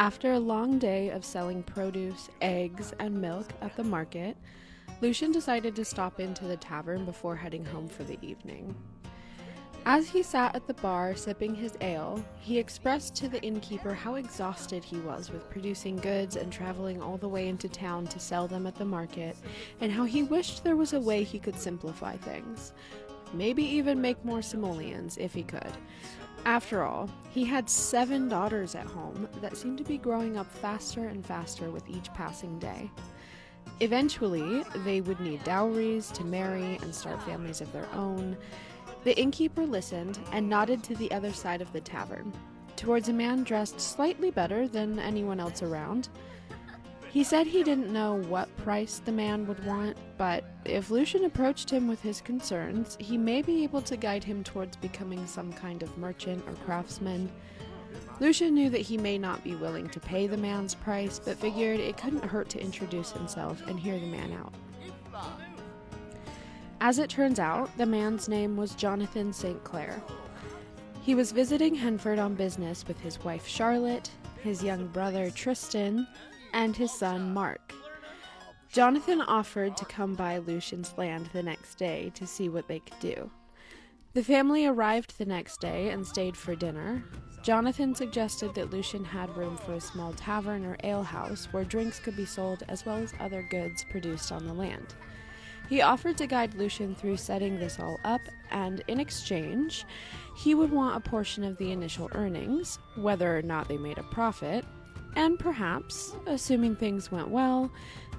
After a long day of selling produce, eggs, and milk at the market, Lucian decided to stop into the tavern before heading home for the evening. As he sat at the bar sipping his ale, he expressed to the innkeeper how exhausted he was with producing goods and traveling all the way into town to sell them at the market, and how he wished there was a way he could simplify things. Maybe even make more simoleons if he could. After all, he had 7 daughters at home that seemed to be growing up faster and faster with each passing day. Eventually, they would need dowries to marry and start families of their own. The innkeeper listened and nodded to the other side of the tavern, towards a man dressed slightly better than anyone else around. He said he didn't know what price the man would want, but if Lucian approached him with his concerns, he may be able to guide him towards becoming some kind of merchant or craftsman. Lucian knew that he may not be willing to pay the man's price, but figured it couldn't hurt to introduce himself and hear the man out. As it turns out, the man's name was Jonathan St. Clair. He was visiting Henford on business with his wife Charlotte, his young brother Tristan, and his son Mark. Jonathan offered to come by Lucian's land the next day to see what they could do. The family arrived the next day and stayed for dinner. Jonathan suggested that Lucian had room for a small tavern or alehouse where drinks could be sold as well as other goods produced on the land. He offered to guide Lucian through setting this all up, and in exchange, he would want a portion of the initial earnings, whether or not they made a profit, and perhaps, assuming things went well,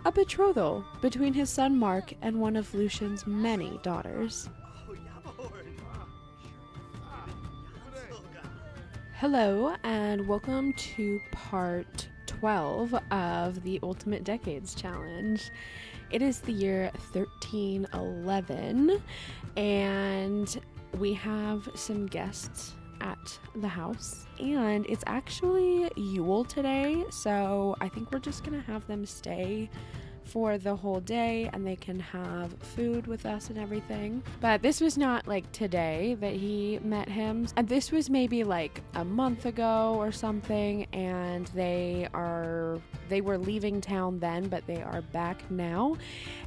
a betrothal between his son Mark and one of Lucian's many daughters. Hello, and welcome to part 12 of the Ultimate Decades Challenge. It is the year 1311, and we have some guests at the house, and it's actually Yule today, so I think we're just gonna have them stay for the whole day and they can have food with us and everything. But this was not like today that he met him, and this was maybe like a month ago or something, and they were leaving town then, but they are back now.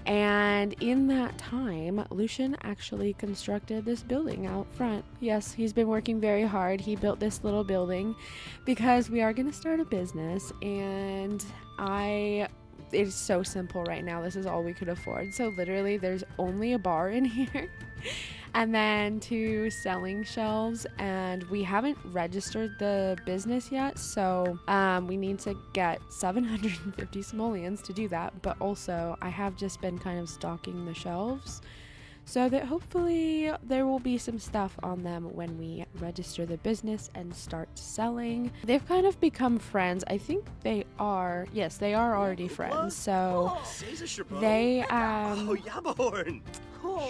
And in that time, Lucian actually constructed this building out front. Yes, he's been working very hard. He built this little building because we are going to start a business, and it's so simple right now. This is all we could afford. So literally there's only a bar in here and then 2 selling shelves, and we haven't registered the business yet, so we need to get 750 simoleons to do that. But also I have just been kind of stocking the shelves so that hopefully there will be some stuff on them when we register the business and start selling. They've kind of become friends. I think they are already friends. So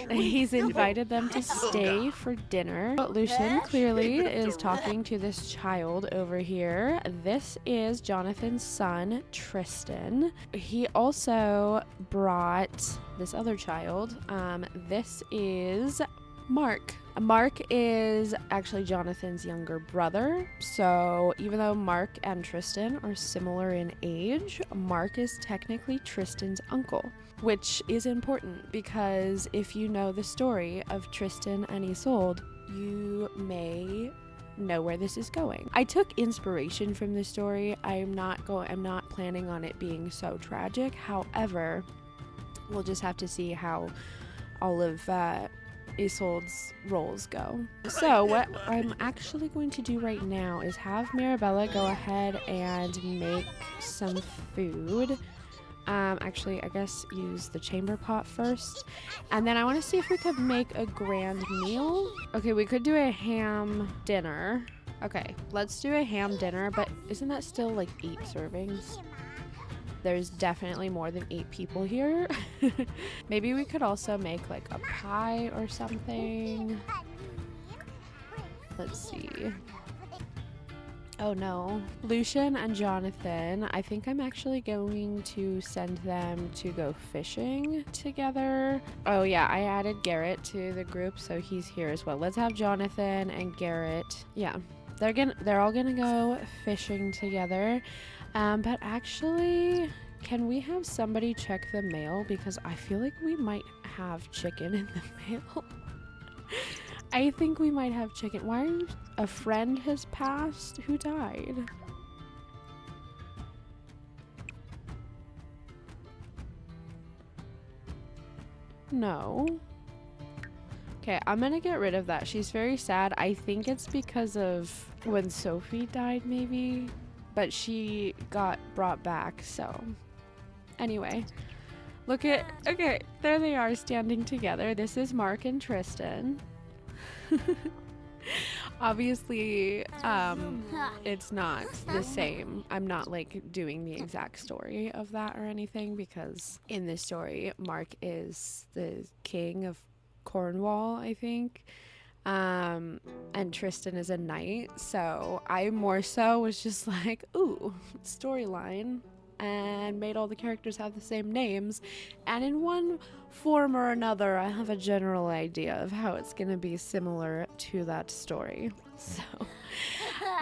he's invited them to stay for dinner. Lucian clearly is talking to this child over here. This is Jonathan's son, Tristan. He also brought this other child. This is Mark. Mark is actually Jonathan's younger brother, so even though Mark and Tristan are similar in age, Mark is technically Tristan's uncle, which is important because if you know the story of Tristan and Isolde, you may know where this is going. I took inspiration from the story. I'm not planning on it being so tragic. However, we'll just have to see how all of Isolde's roles go. So what I'm actually going to do right now is have Mirabella go ahead and make some food. Actually, I guess use the chamber pot first, and then I want to see if we could make a grand meal. Okay, we could do a ham dinner. Okay, let's do a ham dinner, but isn't that still like 8 servings? There's definitely more than 8 people here. Maybe we could also make like a pie or something. Let's see. Oh no. Lucian and Jonathan, I think I'm actually going to send them to go fishing together. Oh yeah, I added Garrett to the group, so he's here as well. Let's have Jonathan and Garrett. Yeah. they're all gonna go fishing together. But actually, can we have somebody check the mail? Because I feel like we might have chicken in the mail. I think we might have chicken. Why are you... A friend has passed? Who died? No. Okay, I'm gonna get rid of that. She's very sad. I think it's because of when Sophie died, maybe. But she got brought back, so... Anyway. Look at... Okay, there they are standing together. This is Mark and Tristan. Obviously, it's not the same. I'm not like doing the exact story of that or anything, because in this story, Mark is the king of Cornwall, I think. And Tristan is a knight. So I more so was just like, ooh, storyline. And made all the characters have the same names, and in one form or another I have a general idea of how it's gonna be similar to that story. So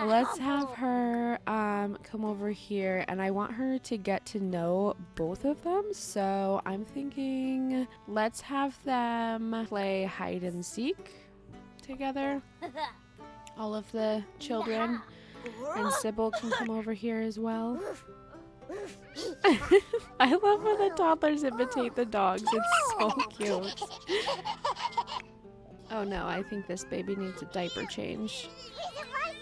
let's have her come over here, and I want her to get to know both of them, so I'm thinking let's have them play hide and seek together, all of the children, and Sybil can come over here as well. I love when the toddlers imitate the dogs. It's so cute. Oh no, I think this baby needs a diaper change.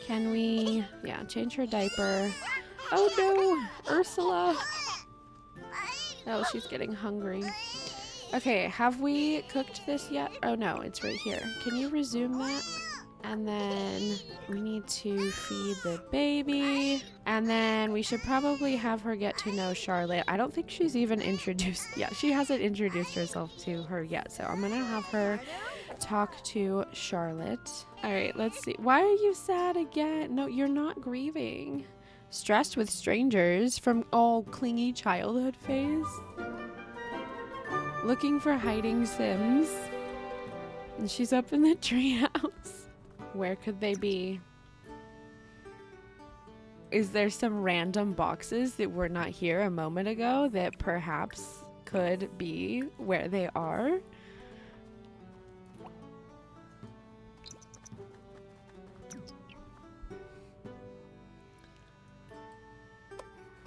Can we... Yeah, change her diaper. Oh no, Ursula. Oh, she's getting hungry. Okay, have we cooked this yet? Oh no, it's right here. Can you resume that? And then we need to feed the baby. And then we should probably have her get to know Charlotte. I don't think she's even introduced. Yeah, she hasn't introduced herself to her yet. So I'm going to have her talk to Charlotte. All right, let's see. Why are you sad again? No, you're not grieving. Stressed with strangers from all clingy childhood phase. Looking for hiding Sims. And she's up in the treehouse. Where could they be? Is there some random boxes that were not here a moment ago that perhaps could be where they are?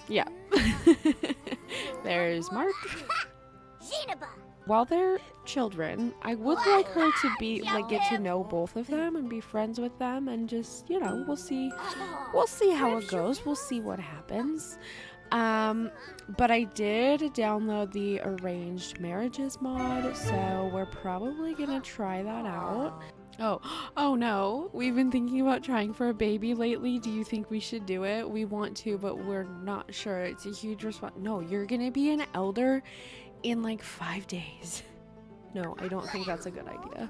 Yeah. There's Mark. While they're children, I would like her to be get to know both of them and be friends with them, and just, you know, we'll see how it goes. We'll see what happens. But I did download the arranged marriages mod, so we're probably gonna try that out. Oh no, we've been thinking about trying for a baby lately. Do you think we should do it? We want to, but we're not sure. It's a huge response. No, you're gonna be an elder in like 5 days. No, I don't think that's a good idea.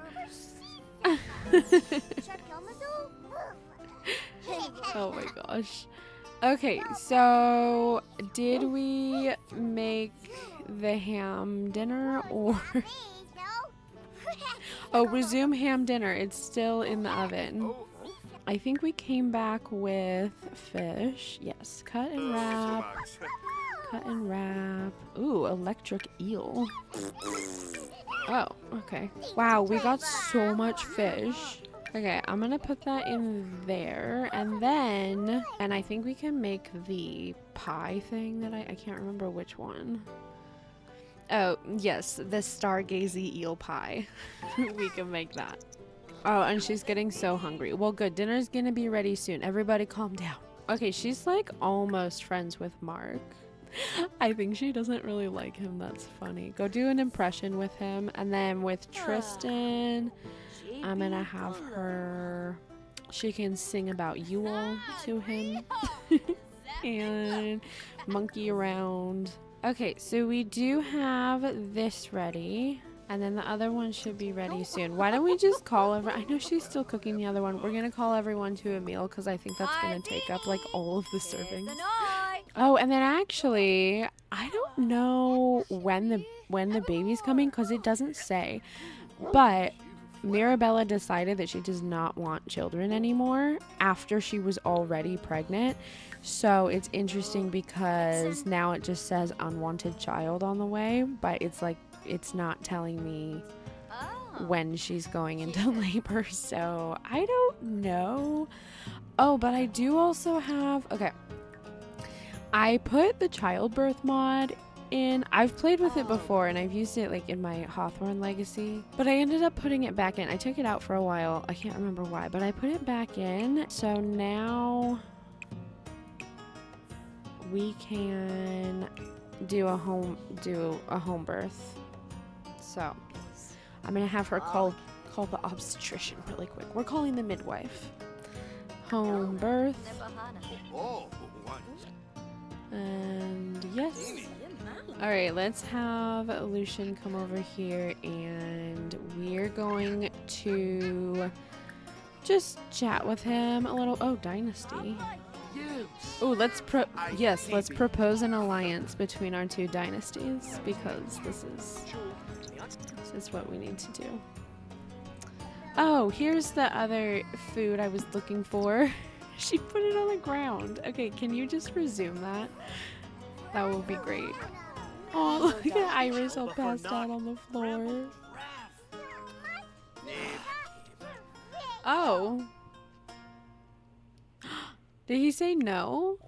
Oh my gosh. Okay, so did we make the ham dinner or... Oh, resume ham dinner. It's still in the oven. I think we came back with fish. Yes, cut and wrap. Cut and wrap. Ooh, electric eel. Oh, okay. Wow, we got so much fish. Okay, I'm gonna put that in there, and then, and I think we can make the pie thing that I can't remember which one. Oh, yes, the stargazy eel pie. We can make that. Oh, and she's getting so hungry. Well, good, dinner's gonna be ready soon. Everybody calm down. Okay, she's like almost friends with Mark. I think she doesn't really like him. That's funny. Go do an impression with him. And then with Tristan, I'm gonna have her, she can sing about Yule to him. And monkey around. Okay, so we do have this ready. And then the other one should be ready soon. Why don't we just call I know she's still cooking the other one. We're gonna call everyone to a meal because I think that's gonna take up like all of the servings. Oh, and then actually, I don't know when the baby's coming because it doesn't say. But Mirabella decided that she does not want children anymore after she was already pregnant. So it's interesting because now it just says unwanted child on the way, but it's like it's not telling me when she's going into labor, so I don't know. Oh, but I do also have, okay, I put the childbirth mod in. I've played with it before and I've used it like in my Hawthorne Legacy, but I ended up putting it back in. I took it out for a while, I can't remember why, but I put it back in. So now we can do a home birth. So I'm gonna have her call the obstetrician really quick. We're calling the midwife. Home birth. And yes. All right, let's have Lucian come over here and we're going to just chat with him a little. Oh, dynasty. Oh, let's propose an alliance between our two dynasties because this is what we need to do. Oh, here's the other food I was looking for. She put it on the ground. Okay, can you just resume that? That will be great. Oh, look at Iris all passed out on the floor. Oh. Did he say no?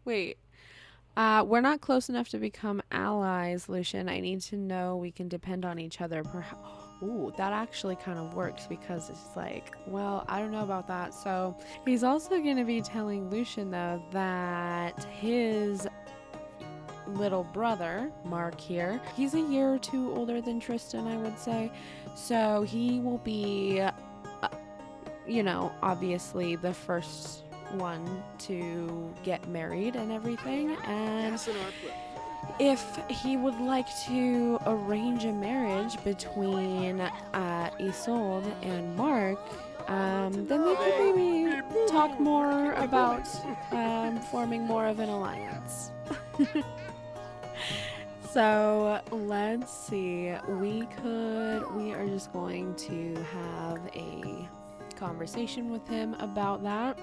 Wait. We're not close enough to become allies, Lucian. I need to know we can depend on each other. Ooh, that actually kind of works because it's like, well, I don't know about that. So he's also going to be telling Lucian, though, that his little brother, Mark here, he's a year or two older than Tristan, I would say. So he will be, you know, obviously the first one to get married and everything, and if he would like to arrange a marriage between Isolde and Mark, then they could maybe talk more about forming more of an alliance. So let's see, we are just going to have a conversation with him about that.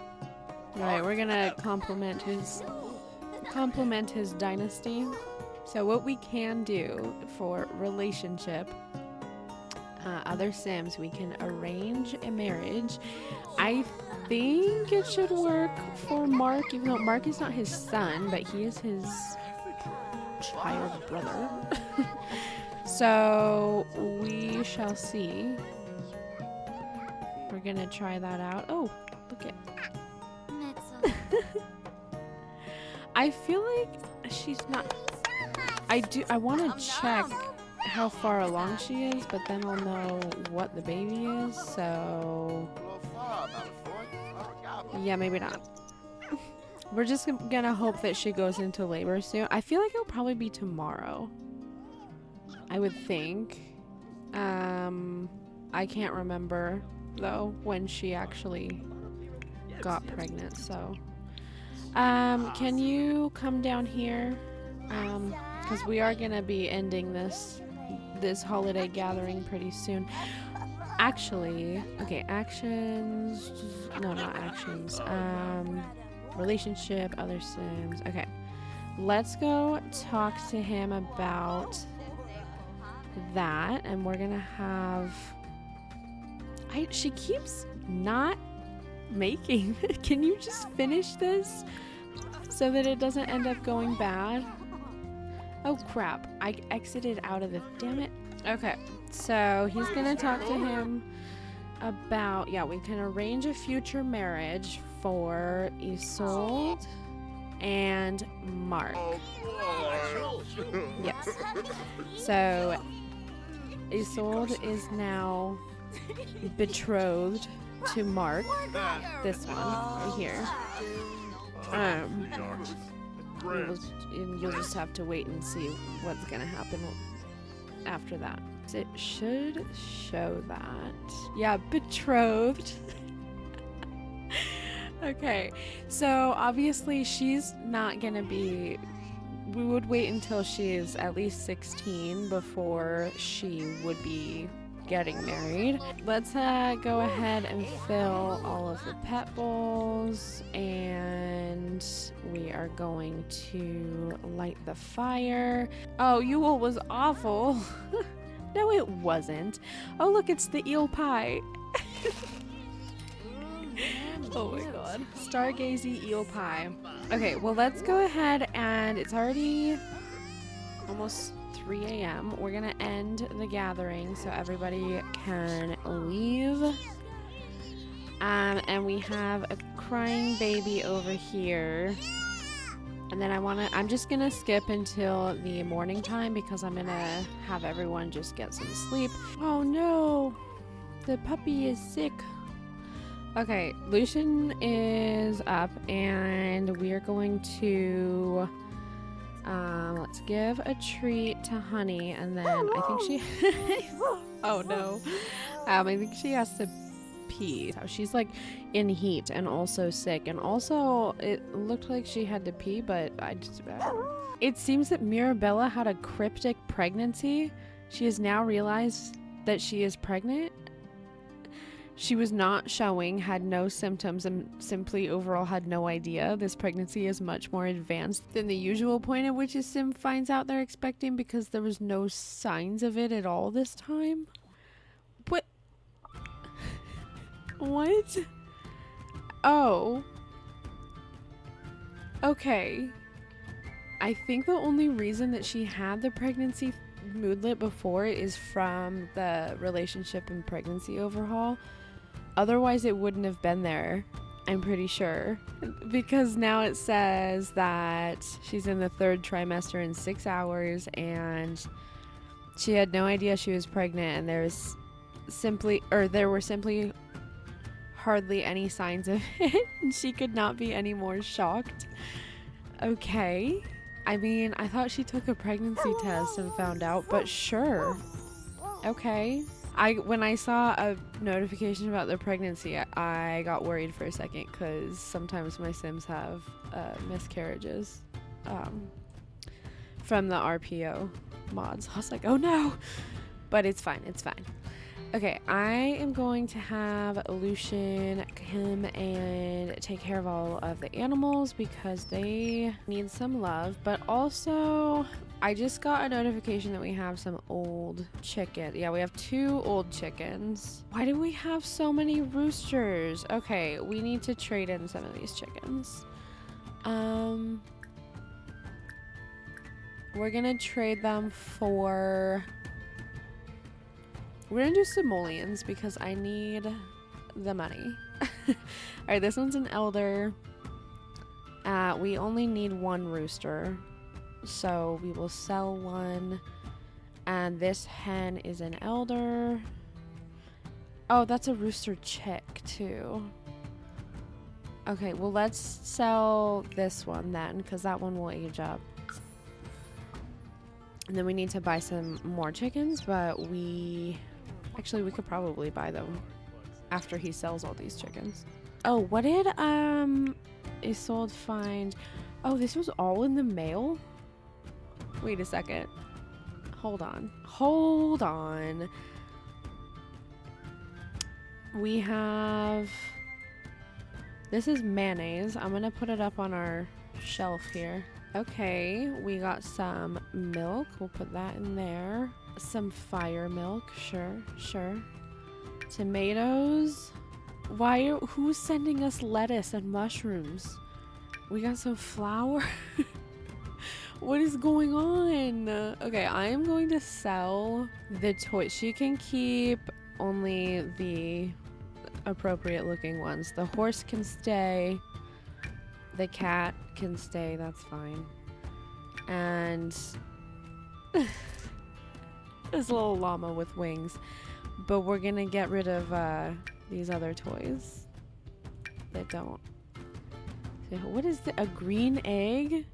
Right, we're gonna compliment his dynasty. So what we can do for relationship, other Sims, we can arrange a marriage. I think it should work for Mark, even though Mark is not his son, but he is his child brother. So we shall see. We're gonna try that out. Oh, look at. I feel like she's not. I want to check how far along she is, but then I'll know what the baby is. So yeah, maybe not. We're just gonna hope that she goes into labor soon. I feel like it'll probably be tomorrow, I would think. I can't remember though when she actually got pregnant, so can you come down here, because we are gonna be ending this holiday gathering pretty soon. Actually, okay, actions, no, not actions, relationship, other Sims. Okay, let's go talk to him about that, and we're gonna have, she keeps not making. Can you just finish this so that it doesn't end up going bad? Oh crap, I exited out of the, damn it. Okay, so he's gonna talk to him about, yeah, we can arrange a future marriage for Isolde and Mark. Yes. So Isolde is now betrothed to Mark, this one right here. You'll just have to wait and see what's gonna happen after that. It should show that. Yeah, betrothed. Okay, so obviously she's not gonna be, we would wait until she's at least 16 before she would be getting married. Let's go ahead and fill all of the pet bowls, and we are going to light the fire. Oh, Yule was awful. No, it wasn't. Oh, look, it's the eel pie. Oh my god. Stargazy eel pie. Okay, well, let's go ahead, and it's already almost 3 a.m. We're gonna end the gathering so everybody can leave. And we have a crying baby over here. And then I'm just gonna skip until the morning time because I'm gonna have everyone just get some sleep. Oh no, the puppy is sick. Okay, Lucian is up, and we are going to let's give a treat to Honey, and then I think she oh no, I think she has to pee. She's like in heat and also sick, and also it looked like she had to pee, but I don't know. It seems that Mirabella had a cryptic pregnancy. She has now realized that she is pregnant. She was not showing, had no symptoms, and simply overall had no idea. This pregnancy is much more advanced than the usual point at which a sim finds out they're expecting, because there was no signs of it at all this time. What? What? Oh. Okay. I think the only reason that she had the pregnancy moodlet before is from the relationship and pregnancy overhaul. Otherwise, it wouldn't have been there, I'm pretty sure. Because now it says that she's in the 3rd trimester in 6 hours, and she had no idea she was pregnant, and there were simply hardly any signs of it, and she could not be any more shocked. Okay. I mean, I thought she took a pregnancy test and found out, but sure. Okay. When I saw a notification about the pregnancy, I got worried for a second, because sometimes my Sims have miscarriages from the RPO mods. I was like, oh no! But it's fine, it's fine. Okay, I am going to have Lucian come and take care of all of the animals because they need some love, but also I just got a notification that we have some old chicken. Yeah, we have 2 old chickens. Why do we have so many roosters? Okay, we need to trade in some of these chickens. We're gonna trade them for... We're gonna do simoleons because I need the money. Alright, this one's an elder. We only need 1 rooster, so we will sell 1. And this hen is an elder. Oh, that's a rooster chick too. Okay, well, let's sell this one then, because that one will age up. And then we need to buy some more chickens, but actually, we could probably buy them after he sells all these chickens. Oh, what did Isolde find? Oh, this was all in the mail? Wait a second. Hold on. Hold on. We have... This is mayonnaise. I'm gonna put it up on our shelf here. Okay, we got some milk. We'll put that in there. Some fire milk. Sure, sure. Tomatoes. Who's sending us lettuce and mushrooms? We got some flour. What is going on? Okay, I am going to sell the toy. She can keep only the appropriate looking ones. The horse can stay. The cat can stay. That's fine. And this little llama with wings. But we're gonna get rid of these other toys that don't. So what is a green egg?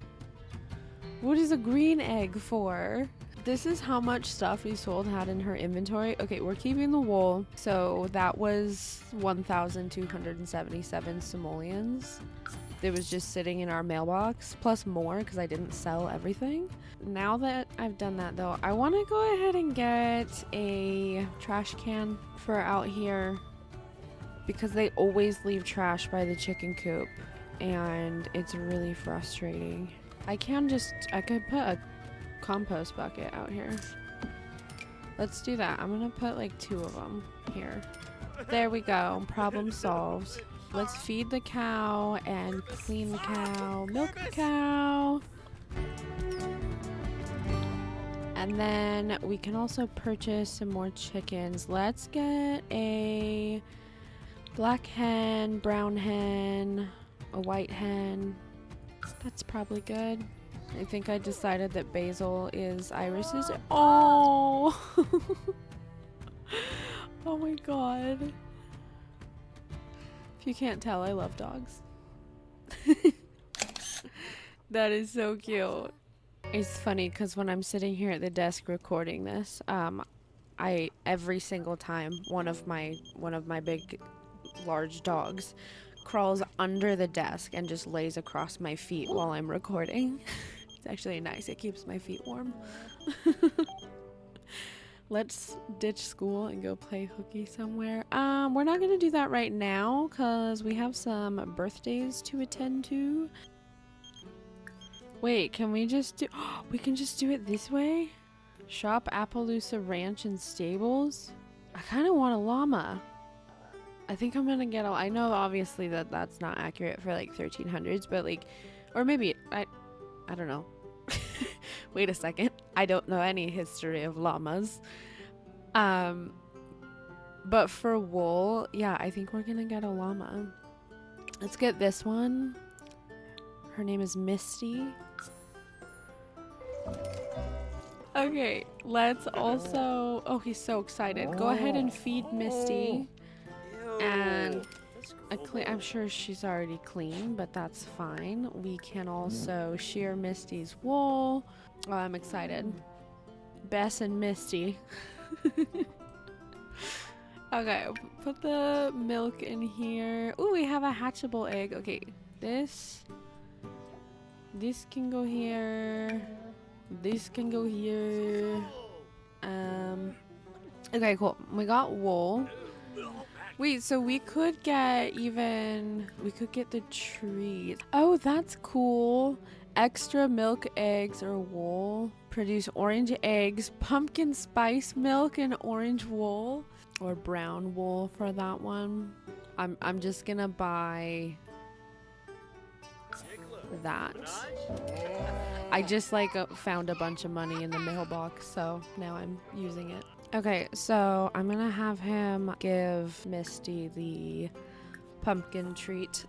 What is a green egg for? This is how much stuff Isolde had in her inventory. Okay, we're keeping the wool. So that was 1,277 simoleons. that was just sitting in our mailbox, plus more because I didn't sell everything. Now that I've done that though, I want to go ahead and get a trash can for out here because they always leave trash by the chicken coop and it's really frustrating. I could put a compost bucket out here. Let's do that. I'm gonna put like 2 of them here. There we go. Problem solved. Let's feed the cow and clean the cow, milk the cow. And then we can also purchase some more chickens. Let's get a black hen, brown hen, a white hen. That's probably good. I think I decided that Basil is Iris's. Oh! Oh my god. If you can't tell, I love dogs. That is so cute. It's funny because when I'm sitting here at the desk recording this, every single time one of my big large dogs crawls under the desk and just lays across my feet while I'm recording. It's actually nice. It keeps my feet warm. Let's ditch school and go play hooky somewhere. We're not gonna do that right now because we have some birthdays to attend to. Wait, can we just do... we can just do it this way? Shop Appaloosa Ranch and Stables? I kind of want a llama. I think I'm gonna get a... I know obviously that that's not accurate for like 1300s, but like... Or maybe... I don't know. Wait a second. I don't know any history of llamas. But for wool, yeah, I think we're gonna get a llama. Let's get this one. Her name is Misty. Okay, let's also... Oh, he's so excited. Go ahead and feed Misty. And I'm sure she's already clean, but that's fine. We can also shear Misty's wool. Oh, I'm excited. Bess and Misty. Okay, put the milk in here. Ooh, we have a hatchable egg. Okay, this can go here. This can go here. Okay, cool. We got wool. Wait, so we could get the trees. Oh, that's cool. Extra milk, eggs, or wool. Produce orange eggs, pumpkin spice milk, and orange wool. Or brown wool for that one. I'm just gonna buy that. I just like found a bunch of money in the mailbox, so now I'm using it. Okay, so I'm gonna have him give Misty the pumpkin treat.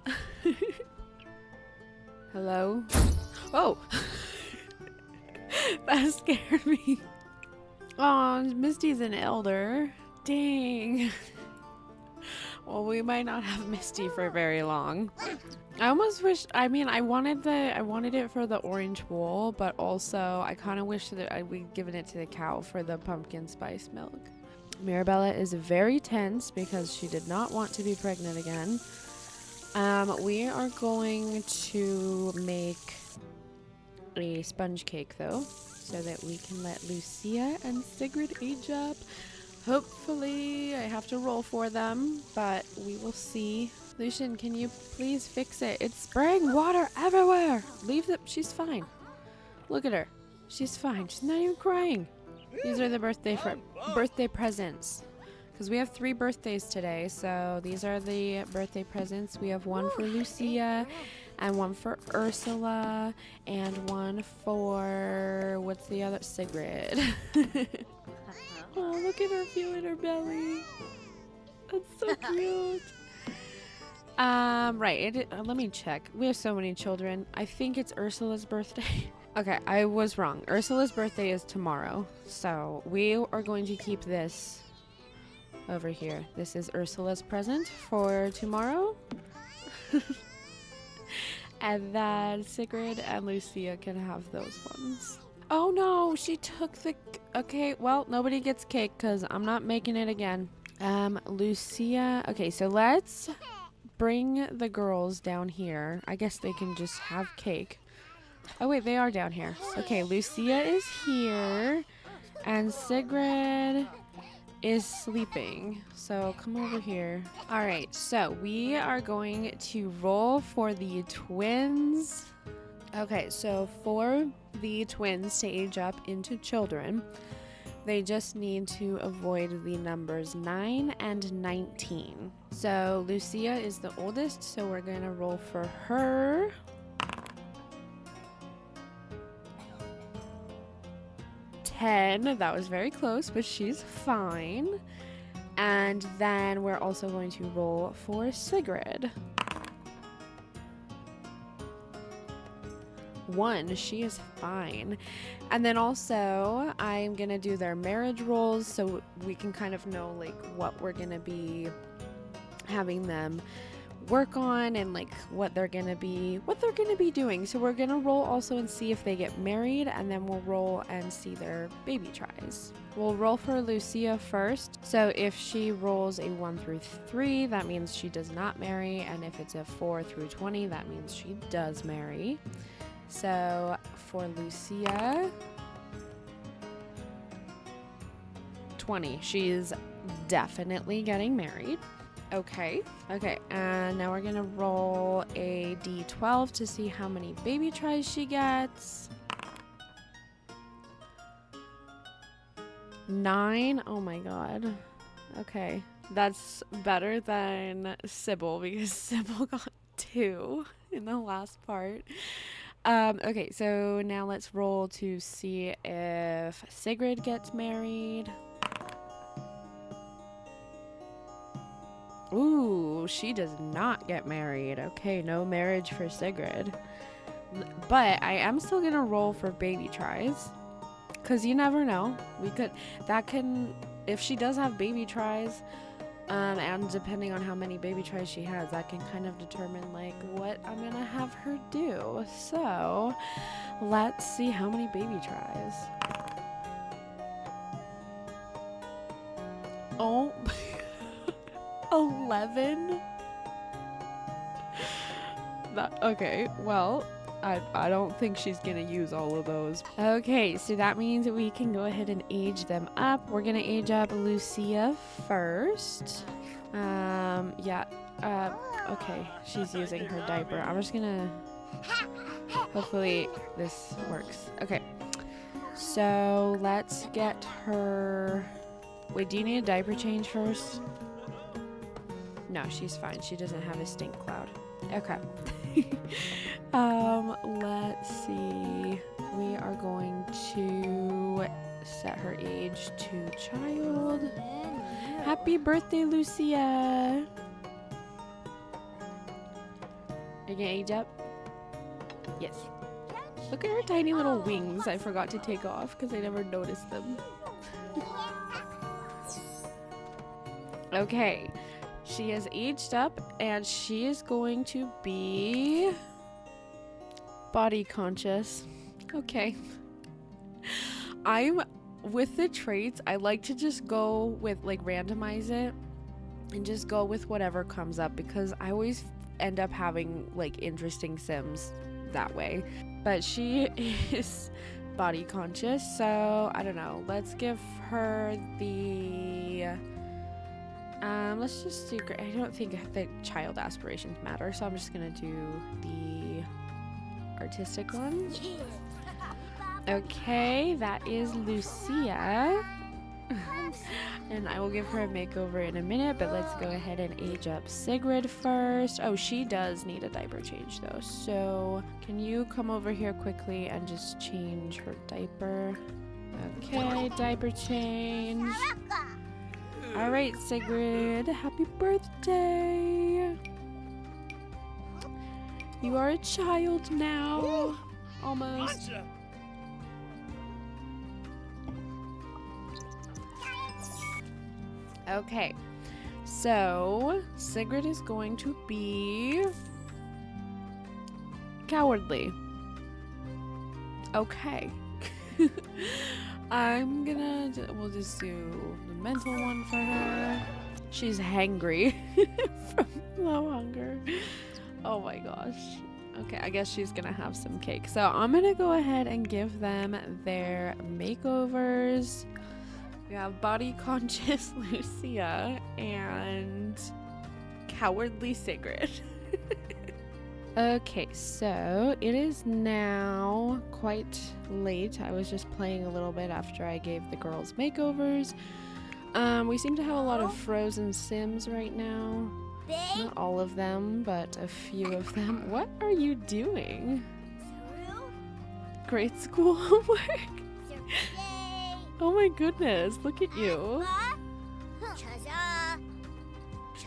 Hello? Oh! That scared me. Oh, Misty's an elder. Dang. Well, we might not have Misty for very long. I almost wish, I wanted it for the orange wool, but also I kind of wish that we'd given it to the cow for the pumpkin spice milk. Mirabella is very tense because she did not want to be pregnant again. We are going to make a sponge cake though, so that we can let Lucia and Sigrid age up. Hopefully, I have to roll for them, but we will see. Lucian, can you please fix it? It's spraying water everywhere. Leave the... She's fine. Look at her. She's fine. She's not even crying. These are the birthday presents. Because we have 3 birthdays today, so these are the birthday presents. We have one for Lucia, and one for Ursula, and one for... What's the other? Sigrid. Oh, look at her feeling her belly. That's so cute. Right. Let me check. We have so many children. I think it's Ursula's birthday. Okay, I was wrong. Ursula's birthday is tomorrow. So we are going to keep this over here. This is Ursula's present for tomorrow. And then Sigrid and Lucia can have those ones. Oh no, she took the... Okay, well, nobody gets cake because I'm not making it again. Lucia... Okay, so let's bring the girls down here. I guess they can just have cake. Oh wait, they are down here. Okay, Lucia is here and Sigrid is sleeping. So come over here. All right, so we are going to roll for the twins. Okay, so for the twins to age up into children, they just need to avoid the numbers 9 and 19. So Lucia is the oldest, so we're gonna roll for her. That was very close, but she's fine. And then we're also going to roll for Sigrid. 1, she is fine. And then also I'm gonna do their marriage rolls so we can kind of know like what we're gonna be having them work on and like what they're gonna be doing. So we're gonna roll also and see if they get married, and then we'll roll and see their baby tries. We'll roll for Lucia first. So if she rolls a 1 through 3, that means she does not marry, and if it's a 4 through 20, that means she does marry. So for Lucia, 20, she's definitely getting married. Okay, and now we're gonna roll a d12 to see how many baby tries she gets. 9, oh my god. Okay, that's better than Sybil because Sybil got 2 in the last part. Okay, so now let's roll to see if Sigrid gets married. Ooh, she does not get married. Okay, no marriage for Sigrid. But I am still gonna roll for baby tries, because you never know. If she does have baby tries, and depending on how many baby tries she has, that can kind of determine like what I'm gonna have her do. So let's see how many baby tries. Oh. 11? Okay, well, I don't think she's gonna use all of those. Okay, so that means we can go ahead and age them up. We're gonna age up Lucia first. Okay, she's using her diaper. I'm just gonna... Hopefully this works. Okay, so let's get her... Wait, do you need a diaper change first? No, she's fine. She doesn't have a stink cloud. Okay. Let's see. We are going to set her age to child. Happy birthday, Lucia. Are you gonna age up? Yes. Look at her tiny little wings. I forgot to take off because I never noticed them. Okay. She has aged up and she is going to be body conscious. Okay. With the traits, I like to just go with like randomize it and just go with whatever comes up because I always end up having like interesting sims that way. But she is body conscious, so I don't know. Let's give her the... let's just do... I don't think the child aspirations matter, so I'm just gonna do the artistic one. Okay, that is Lucia. And I will give her a makeover in a minute, but let's go ahead and age up Sigrid first. Oh, she does need a diaper change though. So can you come over here quickly and just change her diaper? Okay, diaper change. All right, Sigrid, happy birthday. You are a child now, almost. Okay, so Sigrid is going to be cowardly. Okay. We'll just do the mental one for her. She's hangry from low hunger. Oh my gosh. Okay, I guess she's gonna have some cake. So I'm gonna go ahead and give them their makeovers. We have body conscious Lucia and cowardly Sigrid. Okay, so it is now quite late. I was just playing a little bit after I gave the girls makeovers. We seem to have a lot of frozen Sims right now. Not all of them, but a few of them. What are you doing? Grade school homework? Oh my goodness, look at you.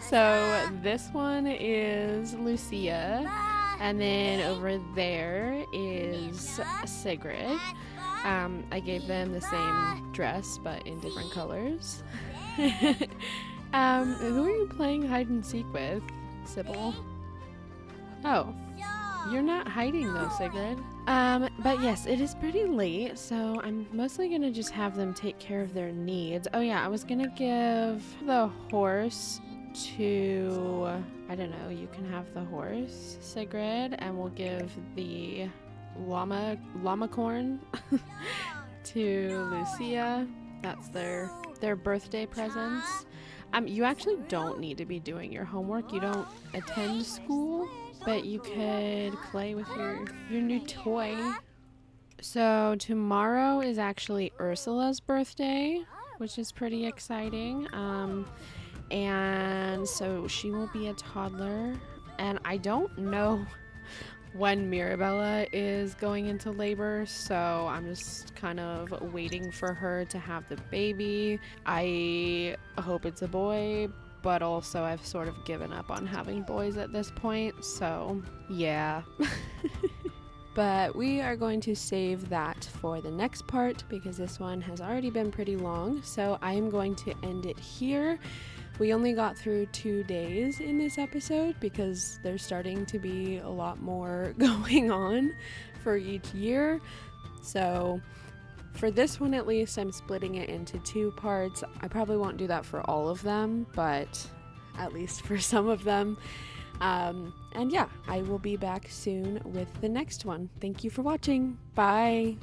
So this one is Lucia, and then over there is Sigrid. I gave them the same dress, but in different colors. Who are you playing hide and seek with, Sybil? Oh, you're not hiding though, Sigrid. But yes, it is pretty late, so I'm mostly gonna just have them take care of their needs. Oh yeah, I was gonna give the horse to, I don't know, you can have the horse, Sigrid, and we'll give the llama corn to Lucia. That's their birthday presents. You actually don't need to be doing your homework. You don't attend school, but you could play with your new toy. So tomorrow is actually Ursula's birthday, which is pretty exciting. And so she will be a toddler, and I don't know when Mirabella is going into labor, so I'm just kind of waiting for her to have the baby. I hope it's a boy, but also I've sort of given up on having boys at this point, so yeah. But we are going to save that for the next part because this one has already been pretty long, so I am going to end it here. We only got through 2 days in this episode because there's starting to be a lot more going on for each year. So for this one at least, I'm splitting it into 2 parts. I probably won't do that for all of them, but at least for some of them. And yeah, I will be back soon with the next one. Thank you for watching. Bye!